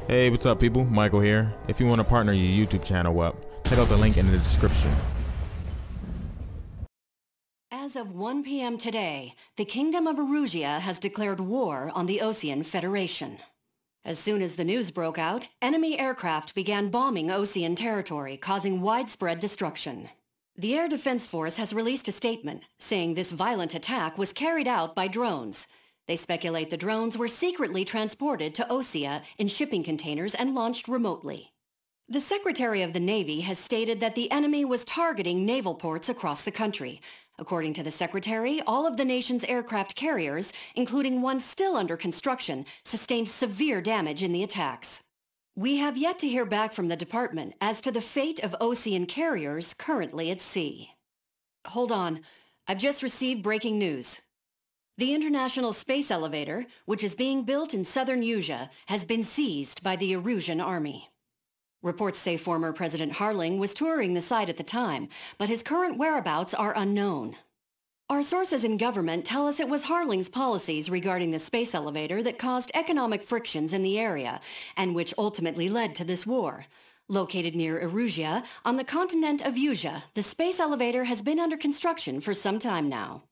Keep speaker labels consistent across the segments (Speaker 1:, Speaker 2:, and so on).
Speaker 1: Hey, what's up people? Michael here. If you want to partner your YouTube channel up, check out the link in the description.
Speaker 2: As of 1 p.m. today, the Kingdom of Erusia has declared war on the Osean Federation. As soon as the news broke out, enemy aircraft began bombing Osean territory, causing widespread destruction. The Air Defense Force has released a statement saying this violent attack was carried out by drones. They speculate the drones were secretly transported to Osea in shipping containers and launched remotely. The Secretary of the Navy has stated that the enemy was targeting naval ports across the country. According to the Secretary, all of the nation's aircraft carriers, including one still under construction, sustained severe damage in the attacks. We have yet to hear back from the department as to the fate of Osean carriers currently at sea. Hold on, I've just received breaking news. The International Space Elevator, which is being built in southern Usea, has been seized by the Erusian army. Reports say former President Harling was touring the site at the time, but his current whereabouts are unknown. Our sources in government tell us it was Harling's policies regarding the space elevator that caused economic frictions in the area, and which ultimately led to this war. Located near Erusia, on the continent of Usea, the space elevator has been under construction for some time now.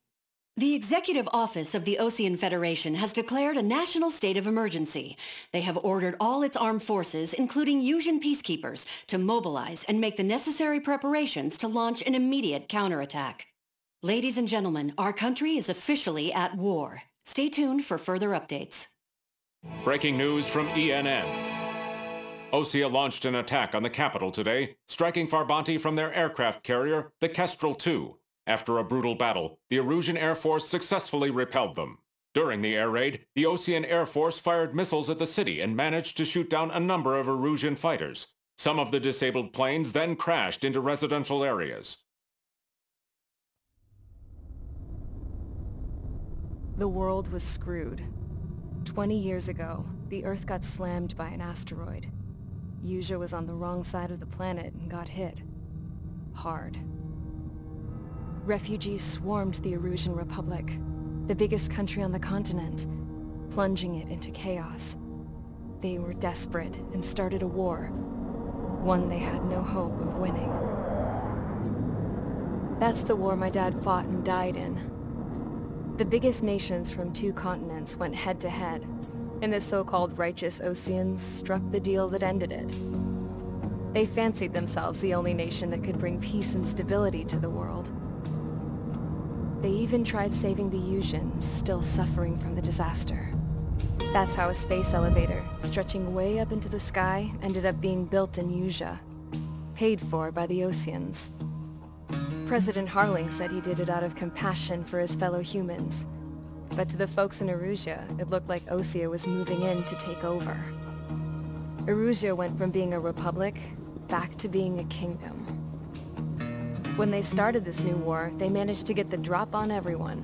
Speaker 2: The Executive Office of the Osean Federation has declared a national state of emergency. They have ordered all its armed forces, including Usean peacekeepers, to mobilize and make the necessary preparations to launch an immediate counterattack. Ladies and gentlemen, our country is officially at war. Stay tuned for further updates.
Speaker 3: Breaking news from ENN. Osea launched an attack on the capital today, striking Farbanti from their aircraft carrier, the Kestrel II. After a brutal battle, the Erusian Air Force successfully repelled them. During the air raid, the Osean Air Force fired missiles at the city and managed to shoot down a number of Erusian fighters. Some of the disabled planes then crashed into residential areas.
Speaker 4: The world was screwed. 20 years ago, the Earth got slammed by an asteroid. Usea was on the wrong side of the planet and got hit. Hard. Refugees swarmed the Erusian Republic, the biggest country on the continent, plunging it into chaos. They were desperate and started a war, one they had no hope of winning. That's the war my dad fought and died in. The biggest nations from 2 continents went head-to-head, and the so-called righteous Oseans struck the deal that ended it. They fancied themselves the only nation that could bring peace and stability to the world. They even tried saving the Useans, still suffering from the disaster. That's how a space elevator, stretching way up into the sky, ended up being built in Usea, paid for by the Oseans. President Harling said he did it out of compassion for his fellow humans, but to the folks in Erusia, it looked like Osea was moving in to take over. Erusia went from being a republic back to being a kingdom. When they started this new war, they managed to get the drop on everyone.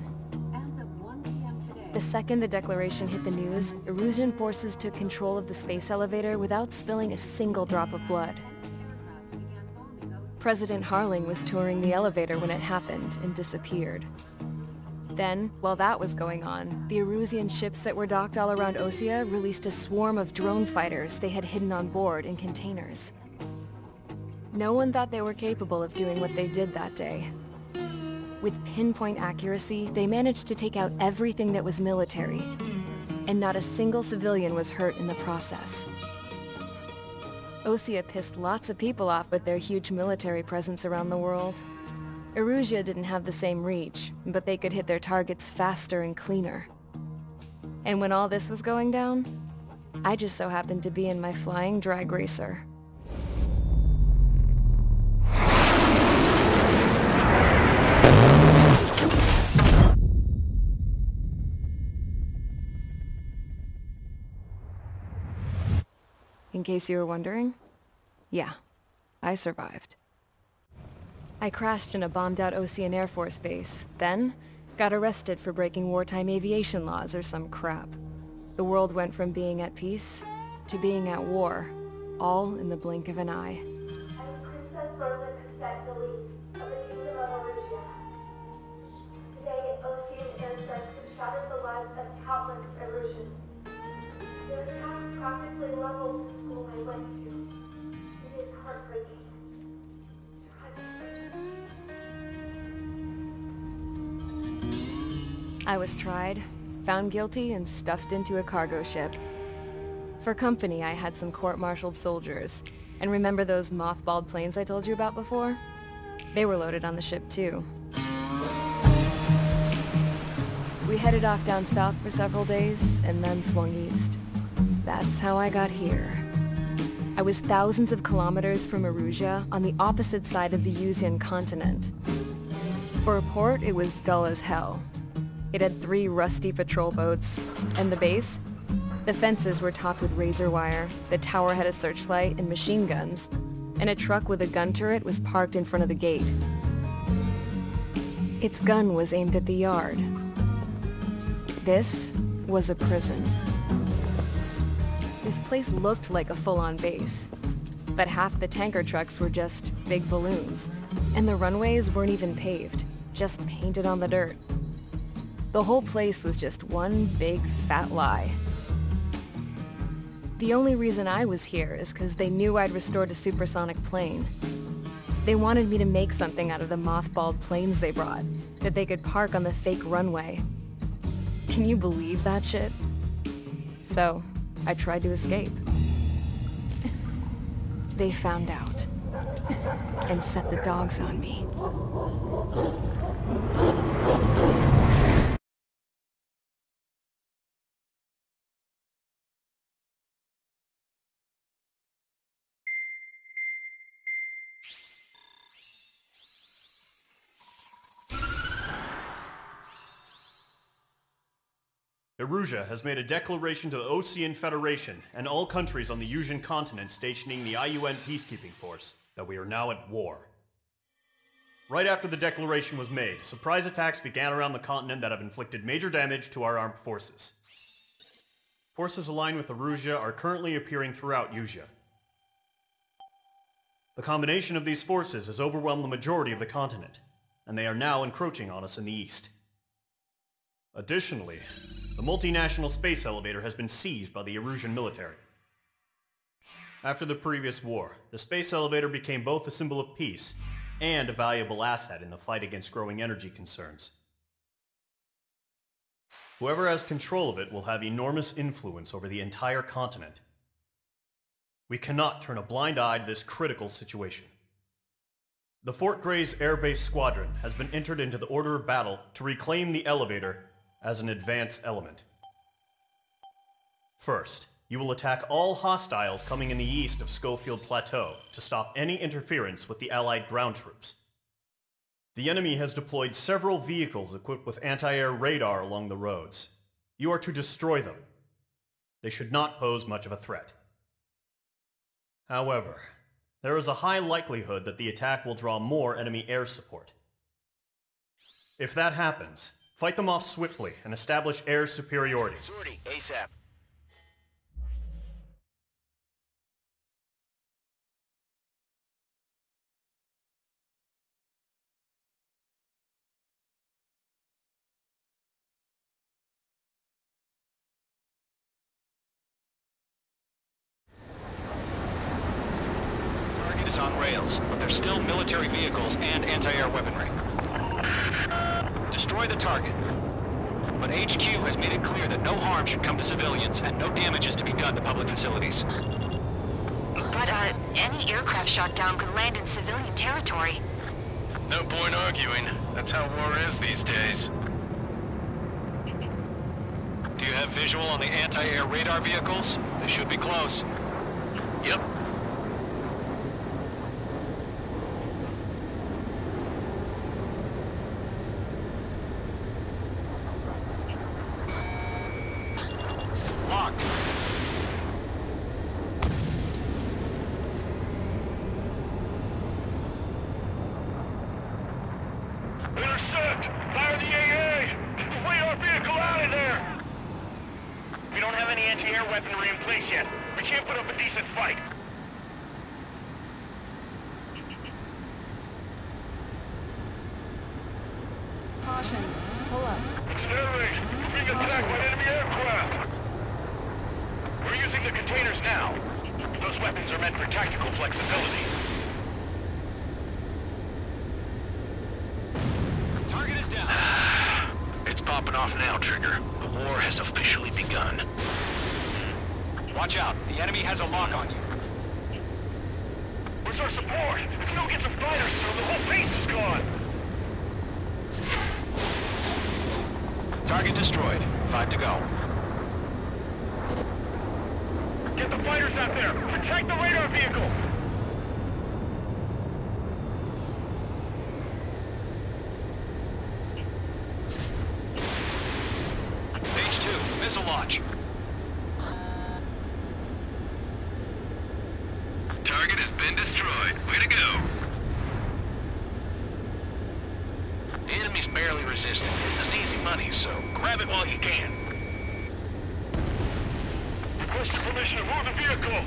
Speaker 2: As of 1 p.m. today,
Speaker 4: The second the declaration hit the news, Erusian forces took control of the space elevator without spilling a single drop of blood. President Harling was touring the elevator when it happened and disappeared. Then, while that was going on, the Erusian ships that were docked all around Osea released a swarm of drone fighters they had hidden on board in containers. No one thought they were capable of doing what they did that day. With pinpoint accuracy, they managed to take out everything that was military, and not a single civilian was hurt in the process. Osea pissed lots of people off with their huge military presence around the world. Erusia didn't have the same reach, but they could hit their targets faster and cleaner. And when all this was going down, I just so happened to be in my flying drag racer. In case you were wondering, yeah, I survived. I crashed in a bombed-out Osean Air Force base, then got arrested for breaking wartime aviation laws or some crap. The world went from being at peace to being at war, all in the blink of an eye.
Speaker 5: Princess Rosa Cassette Delise of the Kingdom of Erusia. Today, Osean airstrikes have shattered the lives of countless Erusians. Their attacks practically leveled the
Speaker 4: I was tried, found guilty, and stuffed into a cargo ship. For company, I had some court-martialed soldiers. And remember those mothballed planes I told you about before? They were loaded on the ship too. We headed off down south for several days, and then swung east. That's how I got here. I was thousands of kilometers from Erusia, on the opposite side of the Yuzian continent. For a port, it was dull as hell. It had 3 rusty patrol boats, and the base? The fences were topped with razor wire, the tower had a searchlight and machine guns, and a truck with a gun turret was parked in front of the gate. Its gun was aimed at the yard. This was a prison. This place looked like a full-on base, but half the tanker trucks were just big balloons, and the runways weren't even paved, just painted on the dirt. The whole place was just one big fat lie. The only reason I was here is because they knew I'd restored a supersonic plane. They wanted me to make something out of the mothballed planes they brought, that they could park on the fake runway. Can you believe that shit? So, I tried to escape. They found out, and set the dogs on me.
Speaker 6: Erusia has made a declaration to the Ocean Federation and all countries on the Yuzian continent stationing the IUN peacekeeping force that we are now at war. Right after the declaration was made, surprise attacks began around the continent that have inflicted major damage to our armed forces. Forces aligned with Erusia are currently appearing throughout Yusia. The combination of these forces has overwhelmed the majority of the continent, and they are now encroaching on us in the east. Additionally, the multinational space elevator has been seized by the Erusian military. After the previous war, the space elevator became both a symbol of peace and a valuable asset in the fight against growing energy concerns. Whoever has control of it will have enormous influence over the entire continent. We cannot turn a blind eye to this critical situation. The Fort Gray's Air Base Squadron has been entered into the order of battle to reclaim the elevator as an advance element. First, you will attack all hostiles coming in the east of Schofield Plateau to stop any interference with the Allied ground troops. The enemy has deployed several vehicles equipped with anti-air radar along the roads. You are to destroy them. They should not pose much of a threat. However, there is a high likelihood that the attack will draw more enemy air support. If that happens, fight them off swiftly and establish air superiority.
Speaker 7: Sortie, ASAP. Target is on rails, but there's still military vehicles and anti-air weaponry. Destroy the target. But HQ has made it clear that no harm should come to civilians and no damage is to be done to public facilities.
Speaker 8: But, any aircraft shot down could land in civilian territory.
Speaker 7: No point arguing. That's how war is these days.
Speaker 3: Do you have visual on the anti-air radar vehicles? They should be close.
Speaker 7: Yep.
Speaker 3: Locked.
Speaker 7: Intercept! Fire the AA! Flee our vehicle out of there! We don't have any anti-air weaponry in place yet. We can't put up a decent fight.
Speaker 9: Caution. Pull up.
Speaker 7: Accelerate! We're being attacked by enemy aircraft! We're using the containers now. Those weapons are meant for tactical flexibility.
Speaker 3: Target is down.
Speaker 7: It's popping off now, Trigger. The war has officially begun.
Speaker 10: Watch out. The enemy has a lock on you.
Speaker 7: Where's our support? If we don't get some fighters through, the whole base is gone!
Speaker 10: Target destroyed. 5 to go.
Speaker 7: Get the fighters out there! Protect the radar vehicle!
Speaker 10: H2, missile launch.
Speaker 7: Target has been destroyed. Way to go! The enemy's barely resisting. This is easy money, so grab it while you can. Requesting permission to move the vehicle!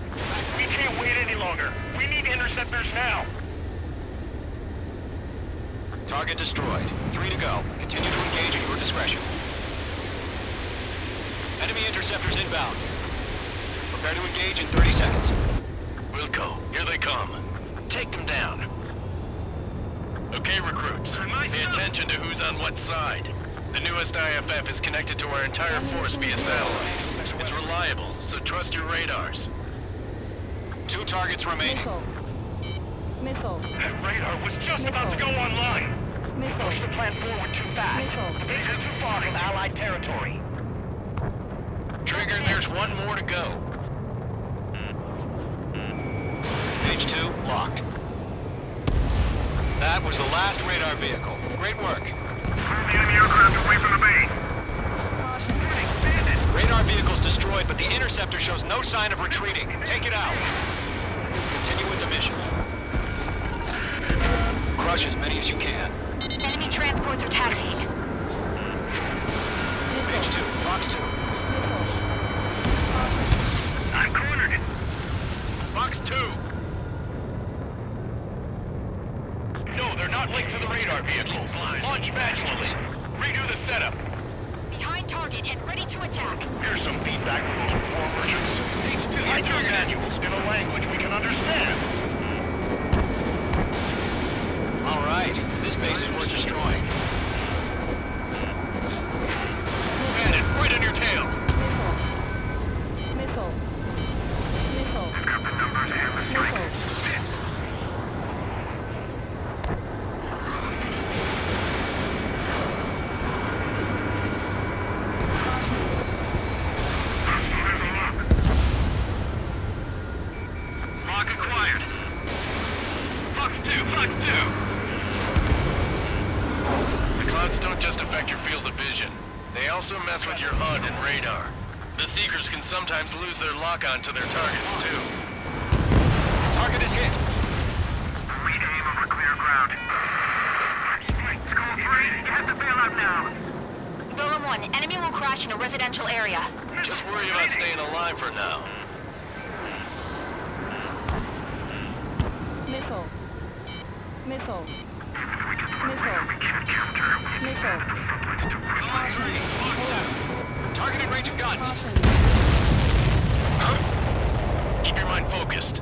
Speaker 7: We can't wait any longer. We need interceptors now!
Speaker 10: Target destroyed. 3 to go. Continue to engage at your discretion. Enemy interceptors inbound. Prepare to engage in 30 seconds.
Speaker 7: Wilco, here they come. Take them down. Okay, recruits. Pay attention to who's on what side. The newest IFF is connected to our entire force via satellite. It's reliable, so trust your radars.
Speaker 10: 2 targets remaining.
Speaker 9: Missile.
Speaker 7: That radar was just about to go online. Push the plan forward too fast. The base is too far from Allied territory. Trigger, there's one more to go.
Speaker 10: H2, locked. That was the last radar vehicle. Great work.
Speaker 7: Move the enemy aircraft away from the base.
Speaker 10: Radar vehicle's destroyed, but the interceptor shows no sign of retreating. Take it out. Continue with the mission. Crush as many as you can.
Speaker 8: Enemy transports are taxiing.
Speaker 10: H2, box 2.
Speaker 7: I'm cornered. Box 2. No, they're not linked to the radar vehicle. Launch manually. Redo the setup.
Speaker 8: Behind target and ready to attack.
Speaker 7: Here's some feedback from those war merchants. Write your manuals in a language we can understand.
Speaker 10: All right, this base is worth destroying.
Speaker 7: Bandit, right on your tail.
Speaker 9: Missile.
Speaker 7: I've got the numbers here, let's strike it. Lock acquired. Fox 2, Fox 2. The clouds don't just affect your field of vision. They also mess with your HUD and radar. The Seekers can sometimes lose their lock-on to their targets, too.
Speaker 10: Target is hit.
Speaker 7: Read aim over clear ground. Skull 3, you have to bail out now.
Speaker 8: Golem 1, enemy will crash in a residential area.
Speaker 7: Just worry about staying alive for now.
Speaker 9: Missile. Missile.
Speaker 10: Targeting range of guns.
Speaker 7: Huh? Keep your mind focused.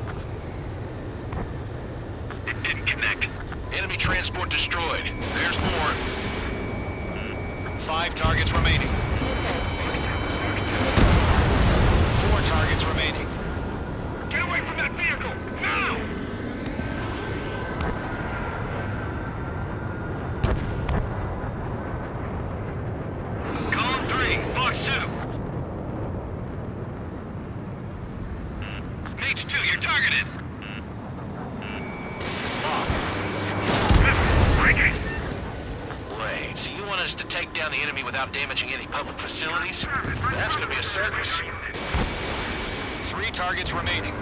Speaker 7: It didn't connect. Enemy transport destroyed. There's more.
Speaker 10: 5 targets remaining. 4 targets remaining.
Speaker 7: Get away from that vehicle! Now! Column 3, Fox 2. H2, you're targeted. Breaking. Wait, so you want us to take down the enemy without damaging any public facilities? That's gonna be a circus.
Speaker 10: 3 targets remaining.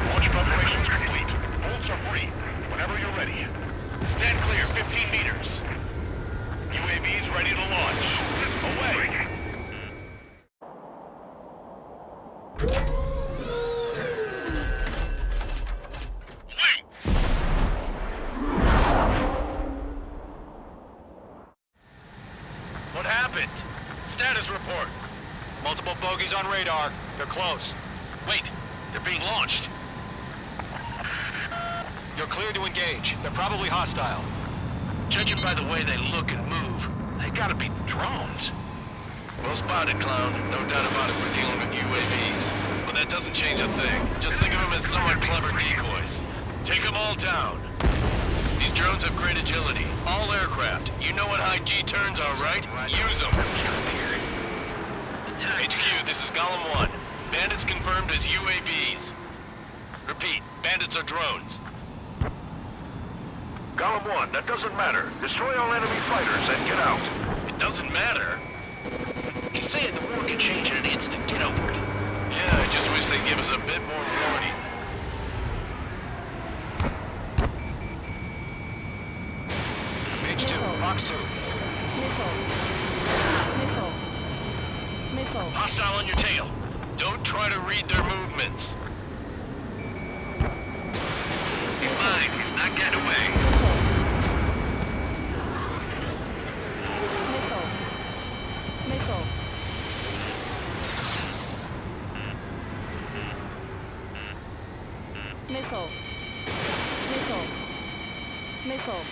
Speaker 7: Launch preparations complete. Bolts are free. Whenever you're ready. Stand clear, 15 meters. UAVs ready to launch. Away. Wait! What happened? Status report.
Speaker 10: Multiple bogeys on radar. They're close.
Speaker 7: Wait, they're being launched.
Speaker 10: You're clear to engage. They're probably hostile.
Speaker 7: Judging by the way they look and move, they gotta be drones. Well spotted, Clown. No doubt about it, we're dealing with UAVs. But that doesn't change a thing. Just think of them as somewhat clever decoys. Take them all down. These drones have great agility. All aircraft. You know what high G turns are, right? Use them. HQ, this is Golem 1. Bandits confirmed as UAVs. Repeat, bandits are drones.
Speaker 11: Golem 1, that doesn't matter. Destroy all enemy fighters and get out.
Speaker 7: It doesn't matter?
Speaker 11: He's saying the war can change in an instant. Get over it.
Speaker 7: Yeah, I just wish they'd give us a bit more warning.
Speaker 10: H2, box 2.
Speaker 9: Missile.
Speaker 7: Hostile on your tail. Don't try to read their movements. He's mine. He's not getting away.
Speaker 9: Missile.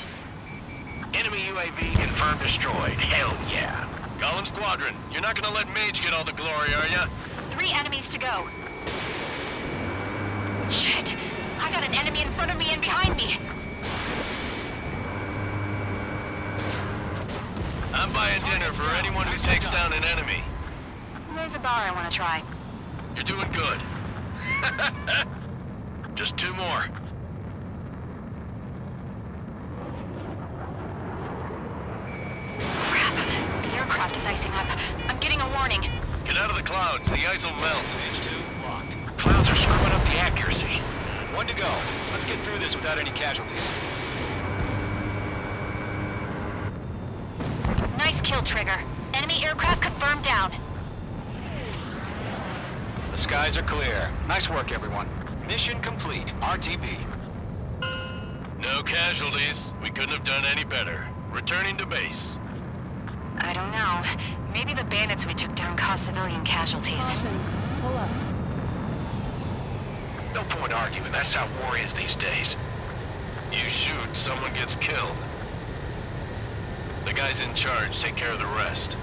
Speaker 7: Enemy UAV confirmed destroyed. Hell yeah. Golem Squadron, you're not gonna let Mage get all the glory, are ya?
Speaker 8: 3 enemies to go. Shit! I got an enemy in front of me and behind me!
Speaker 7: I'm buying dinner for anyone who takes down an enemy.
Speaker 8: There's a bar I want to try.
Speaker 7: You're doing good. Just 2 more.
Speaker 8: Crap. The aircraft is icing up. I'm getting a warning.
Speaker 7: Get out of the clouds. The ice will melt.
Speaker 10: H2, locked.
Speaker 7: Clouds are screwing up the accuracy.
Speaker 10: 1 to go. Let's get through this without any casualties.
Speaker 8: Nice kill, Trigger. Enemy aircraft confirmed down.
Speaker 10: The skies are clear. Nice work, everyone. Mission complete. RTB.
Speaker 7: No casualties. We couldn't have done any better. Returning to base.
Speaker 8: I don't know. Maybe the bandits we took down caused civilian casualties.
Speaker 9: Pull up.
Speaker 7: No point arguing. That's how war is these days. You shoot, someone gets killed. The guys in charge take care of the rest.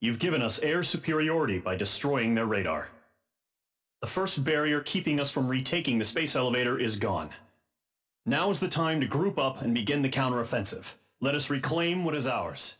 Speaker 6: You've given us air superiority by destroying their radar. The first barrier keeping us from retaking the space elevator is gone. Now is the time to group up and begin the counteroffensive. Let us reclaim what is ours.